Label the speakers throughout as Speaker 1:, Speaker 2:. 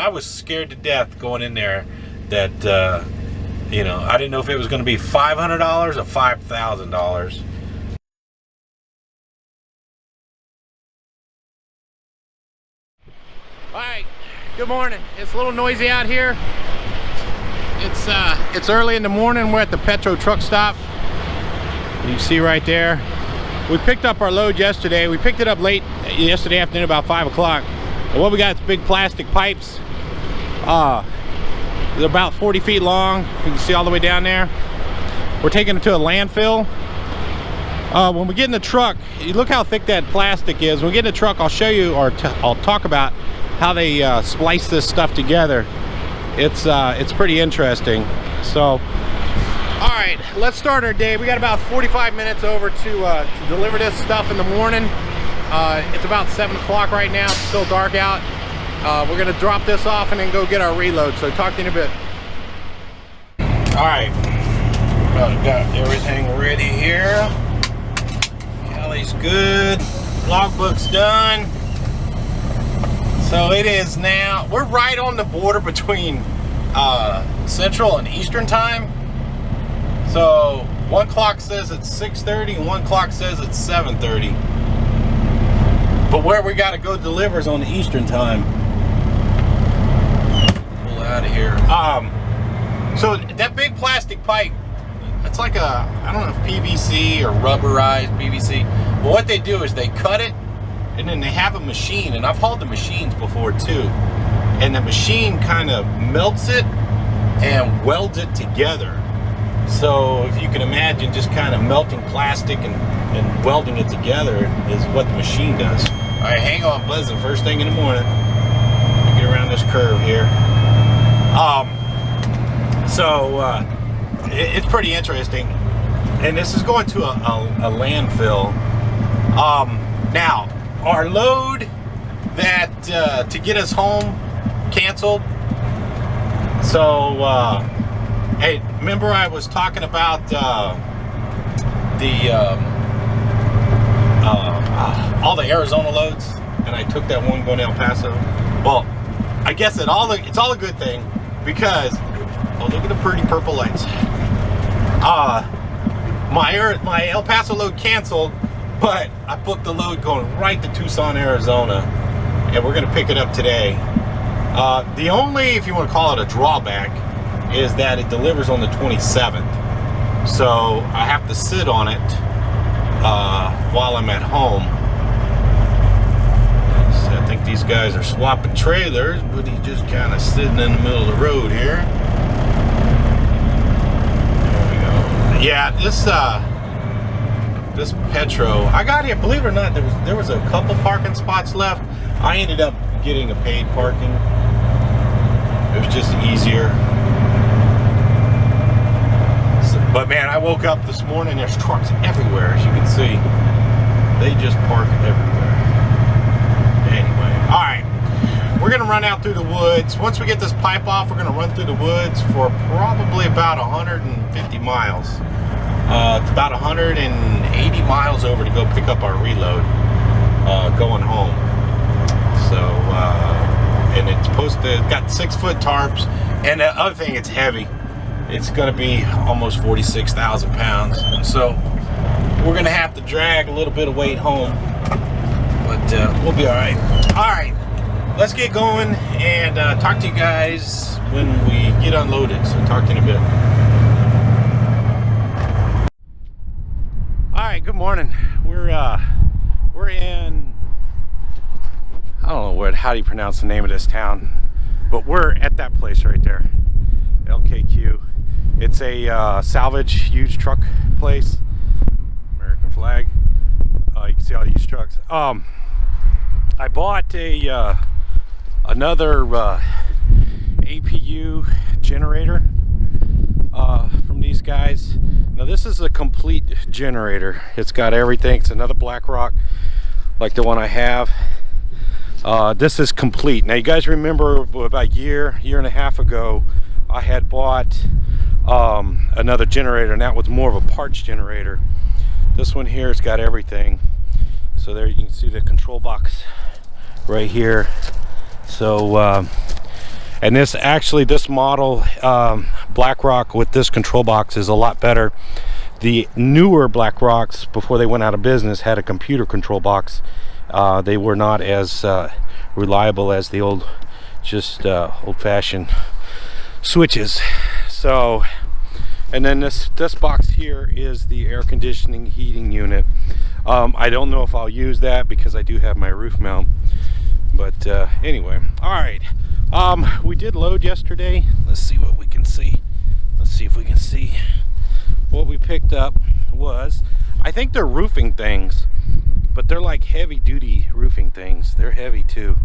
Speaker 1: I was scared to death going in there that, you know, I didn't know if it was going to be $500 or $5,000.
Speaker 2: All right, good morning. It's a little noisy out here. It's early in the morning. We're at the Petro truck stop. You can see right there. We picked up our load yesterday. We picked it up late yesterday afternoon, about 5 o'clock. And what we got is big plastic pipes. They're about 40 feet long. You can see all the way down there. We're taking it to a landfill. When we get in the truck, you look how thick that plastic is. When we get in the truck, I'll show you, or I'll talk about how they splice this stuff together. It's pretty interesting. So, all right, let's start our day. We got about 45 minutes over to deliver this stuff in the morning. It's about 7 o'clock right now. It's still dark out. We're gonna drop this off and then go get our reload. So talk to you in a bit.
Speaker 1: All right, got everything ready here. Kelly's good. Logbook's done. So it is now, we're right on the border between Central and Eastern time. So one clock says it's 6:30 and one clock says it's 7:30. But where we gotta go deliver is on the Eastern time. Pull out of here. So that big plastic pipe, it's like a, I don't know if PVC or rubberized PVC. But what they do is they cut it, and then they have a machine, and I've hauled the machines before too, and the machine kind of melts it and welds it together. So if you can imagine just kind of melting plastic and welding it together is what the machine does. All right, hang on, Pleasant, first thing in the morning. Get around this curve here. It's pretty interesting, and this is going to a landfill. Now, our load that to get us home canceled. So hey, remember I was talking about all the Arizona loads, and I took that one going to El Paso. Well, I guess it's all a good thing, because oh, look at the pretty purple lights. My El Paso load canceled, but I booked the load going right to Tucson, Arizona, and we're gonna pick it up today. The only, if you want to call it a drawback, is that it delivers on the 27th. So I have to sit on it while I'm at home. So I think these guys are swapping trailers, but he's just kind of sitting in the middle of the road here. There we go. Yeah, this Petro, I got here, believe it or not, there was a couple parking spots left. I ended up getting a paid parking. It was just easier. But man, I woke up this morning, there's trucks everywhere, as you can see. They just park everywhere. Anyway, all right. We're gonna run out through the woods. Once we get this pipe off, we're gonna run through the woods for probably about 150 miles. It's about 180 miles over to go pick up our reload, going home. So, and it's posted, got 6-foot tarps, and the other thing, it's heavy. It's gonna be almost 46,000 pounds. So we're gonna have to drag a little bit of weight home, but we'll be all right. All right, let's get going and talk to you guys when we get unloaded. So talk to you in a bit. All right, good morning. We're in, I don't know how do you pronounce the name of this town, but we're at that place right there, LKQ. It's a salvage used truck place. American flag. You can see all the used trucks. I bought another APU generator from these guys. Now this is a complete generator. It's got everything. It's another BlackRock like the one I have. This is complete. Now you guys remember about a year and a half ago I had bought another generator, and that was more of a parts generator. This one here has got everything. So there you can see the control box right here. So
Speaker 2: And this model BlackRock with this control box is a lot better. The newer BlackRocks, before they went out of business, had a computer control box. They were not as reliable as the old, just old-fashioned switches. So, and then this box here is the air conditioning heating unit. I don't know if I'll use that because I do have my roof mount. But anyway, all right. We did load yesterday. Let's see what we can see. Let's see if we can see. What we picked up was, I think they're roofing things, but they're like heavy duty roofing things. They're heavy too.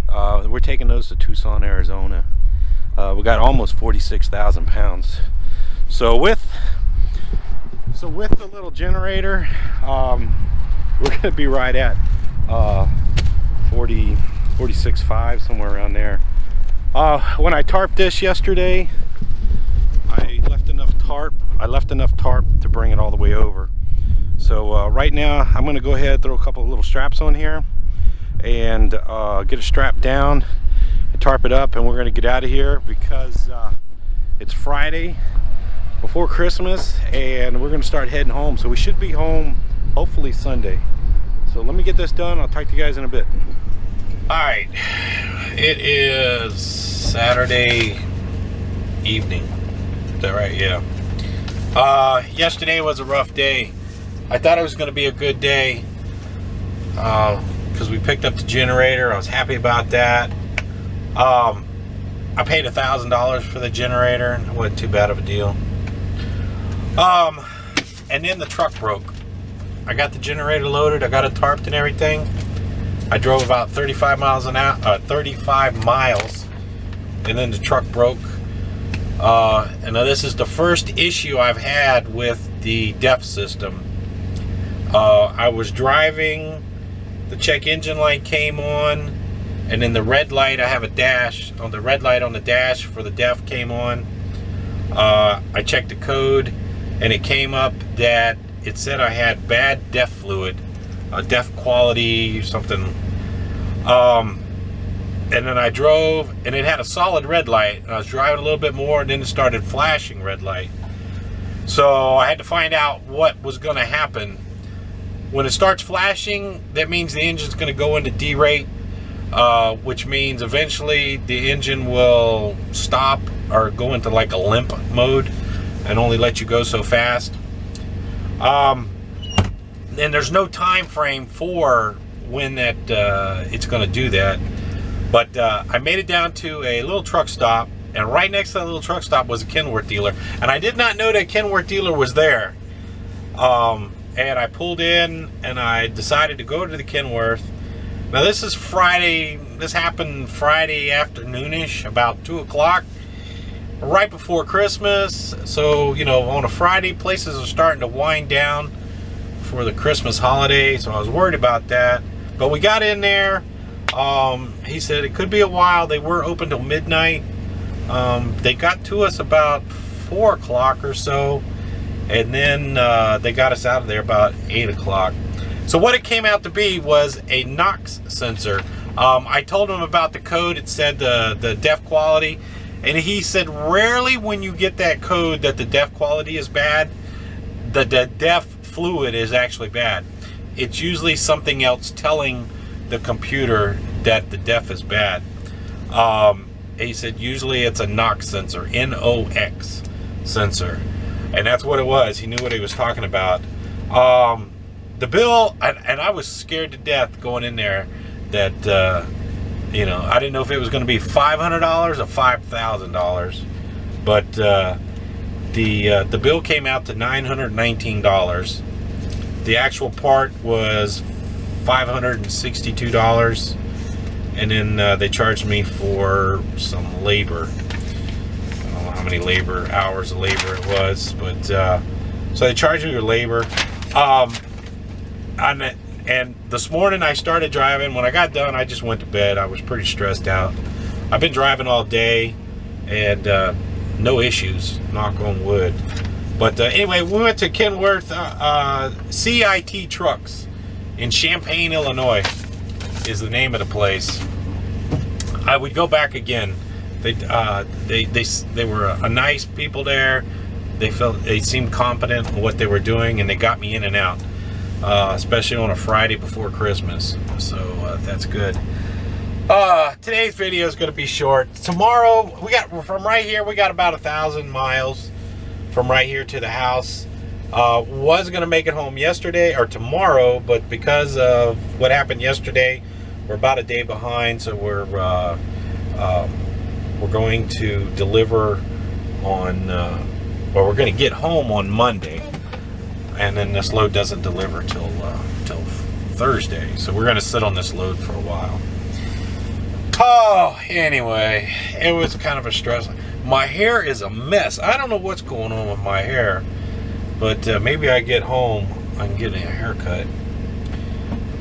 Speaker 2: We're taking those to Tucson, Arizona. We got almost 46,000 pounds. So with the little generator, we're gonna be right at 46.5, somewhere around there. When I tarped this yesterday, I left enough tarp to bring it all the way over. So right now I'm going to go ahead, throw a couple of little straps on here and get it strapped down and tarp it up, and we're going to get out of here because it's Friday before Christmas and we're going to start heading home. So we should be home hopefully Sunday. So let me get this done. I'll talk to you guys in a bit.
Speaker 1: All right, it is Saturday evening. Is that right? Yeah. Yesterday was a rough day. I thought it was going to be a good day because we picked up the generator. I was happy about that. I paid $1,000 for the generator. It wasn't too bad of a deal. And then the truck broke. I got the generator loaded. I got it tarped and everything. I drove about 35 miles an hour, 35 miles, and then the truck broke. And now this is the first issue I've had with the DEF system. I was driving, the check engine light came on, and then the red light, I have a dash, on the red light on the dash for the DEF came on. I checked the code, and it came up that it said I had bad DEF fluid, DEF quality, something. And then I drove, and it had a solid red light, and I was driving a little bit more, and then it started flashing red light. So I had to find out what was going to happen. When it starts flashing, that means the engine's going to go into derate, which means eventually the engine will stop or go into like a limp mode and only let you go so fast. And there's no time frame for when that it's going to do that. But I made it down to a little truck stop, and right next to that little truck stop was a Kenworth dealer. And I did not know that Kenworth dealer was there. And I pulled in, and I decided to go to the Kenworth. Now this is Friday, this happened Friday afternoonish, about 2 o'clock, right before Christmas. So, you know, on a Friday, places are starting to wind down for the Christmas holiday, so I was worried about that. But we got in there. He said it could be a while. They were open till midnight. They got to us about 4 o'clock or so, and then they got us out of there about 8 o'clock. So what it came out to be was a NOx sensor. I told him about the code. It said the DEF quality, and he said rarely when you get that code that the DEF quality is bad, the DEF fluid is actually bad. It's usually something else telling the computer that the DEF is bad. He said usually it's a NOx sensor, N-O-X sensor, and that's what it was. He knew what he was talking about. The bill, and I was scared to death going in there that you know, I didn't know if it was going to be $500 or $5,000, but the bill came out to $919. The actual part was $562, and then they charged me for some labor. I don't know how many hours of labor it was, but so they charged me for labor. And this morning I started driving. When I got done, I just went to bed. I was pretty stressed out. I've been driving all day, and no issues, knock on wood. But anyway, we went to Kenworth CIT Trucks in Champaign, Illinois is the name of the place. I would go back again. They were a nice people there. They seemed competent in what they were doing, and they got me in and out, especially on a Friday before Christmas. So that's good. Today's video is going to be short. Tomorrow, from right here, we got about 1,000 miles from right here to the house. Was going to make it home yesterday or tomorrow, but because of what happened yesterday, we're about a day behind. So we're going to deliver on, well, we're going to get home on Monday, and then this load doesn't deliver till Thursday. So we're going to sit on this load for a while. Oh, anyway, it was kind of a stress. My hair is a mess. I don't know what's going on with my hair, but maybe I get home, I can get a haircut.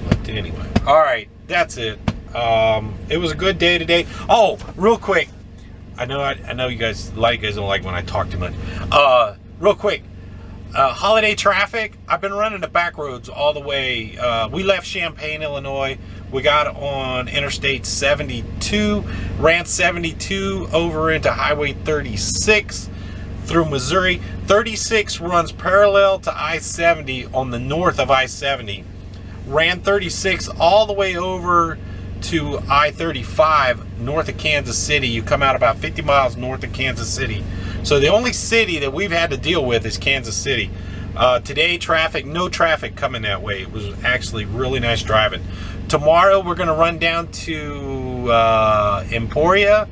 Speaker 1: But anyway, all right, that's it. It was a good day today. Oh, real quick, I know you guys don't like when I talk too much. Real quick, holiday traffic. I've been running the back roads all the way. We left Champaign, Illinois. We got on Interstate 72, ran 72 over into Highway 36 through Missouri. 36 runs parallel to I-70 on the north of I-70. Ran 36 all the way over to I-35 north of Kansas City. You come out about 50 miles north of Kansas City. So the only city that we've had to deal with is Kansas City. Today, no traffic coming that way. It was actually really nice driving. Tomorrow, we're going to run down to Emporia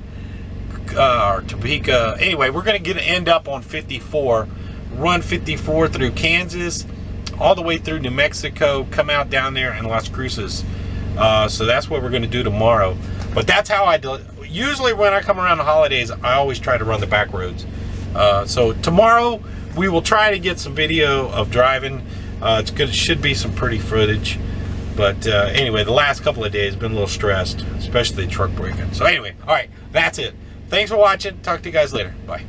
Speaker 1: or Topeka. Anyway, we're going to end up on 54, run 54 through Kansas, all the way through New Mexico, come out down there in Las Cruces. So that's what we're going to do tomorrow. But that's how I do it. Usually when I come around the holidays, I always try to run the back roads. So tomorrow, we will try to get some video of driving. It should be some pretty footage. But anyway, the last couple of days have been a little stressed, especially truck breaking. So anyway, all right, that's it. Thanks for watching. Talk to you guys later. Bye.